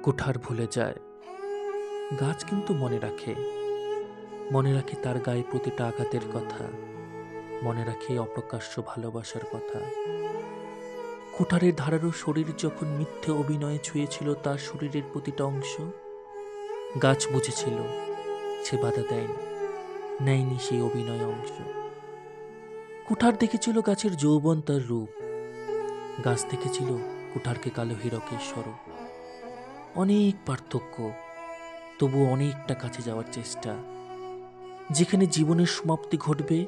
কুঠার ভুলে যায়, গাছ কিন্তু মনে রাখে। মনে রাখে তার গায়ে প্রতিটা আঘাতের কথা, মনে রাখে অপ্রকাশ্য ভালোবাসার কথা। কুঠারের ধারালো শরীর যখন মিথ্যে অভিনয়ে ছুঁয়েছিল তার শরীরের প্রতিটা অংশ, গাছ বুঝেছিল সে বাধা দেয়নি, নেয়নি সেই অভিনয় অংশ। কুঠার দেখেছিল গাছের যৌবন তার রূপ, গাছ দেখেছিল কুঠারকে কালো হীরকের স্বরূপ। অনেক পার্থক্য, তবু অনেকটা কাছে যাওয়ার চেষ্টা। যেখানে জীবনের সমাপ্তি ঘটবে,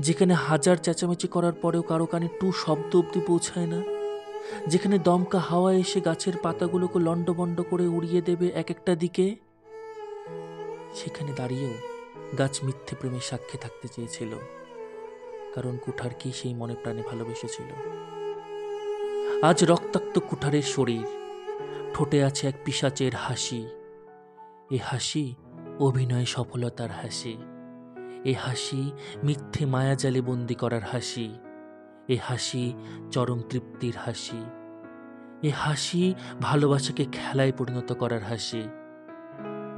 যেখানে হাজার চেঁচামেচি করার পরেও কারো কানে টু শব্দ অব্দি পৌঁছায় না, যেখানে দমকা হাওয়া এসে গাছের পাতাগুলোকে লণ্ডভণ্ড করে উড়িয়ে দেবে এক একটা দিকে, সেখানে দাঁড়িয়েও গাছ মিথ্যে প্রেমের সাক্ষী থাকতে চেয়েছিল, কারণ কুঠারকেই সেই মনে প্রাণে ভালোবেসেছিল। আজ রক্তাক্ত কুঠারের শরীর, ঠোঁটে আছে এক পিশাচের হাসি। এ হাসি অভিনয় সফলতার হাসি, এ হাসি মিথ্যে মায়াজালে বন্দি করার হাসি, এ হাসি চরম তৃপ্তির হাসি, এ হাসি ভালোবাসাকে খেলায় পরিণত করার হাসি।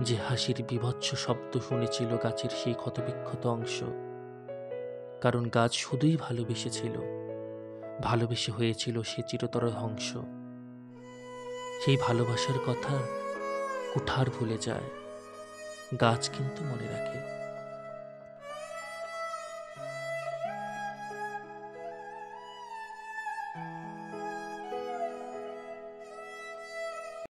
যে হাসির বীভৎস শব্দ শুনেছিল গাছের সেই ক্ষতবিক্ষত অংশ, কারণ গাছ শুধুই ভালোবেসেছিল, ভালোবেসে হয়েছিল সে চিরতর ধ্বংস। সেই ভালোবাসার কথা কুঠার ভুলে যায়, গাছ কিন্তু মনে রাখে।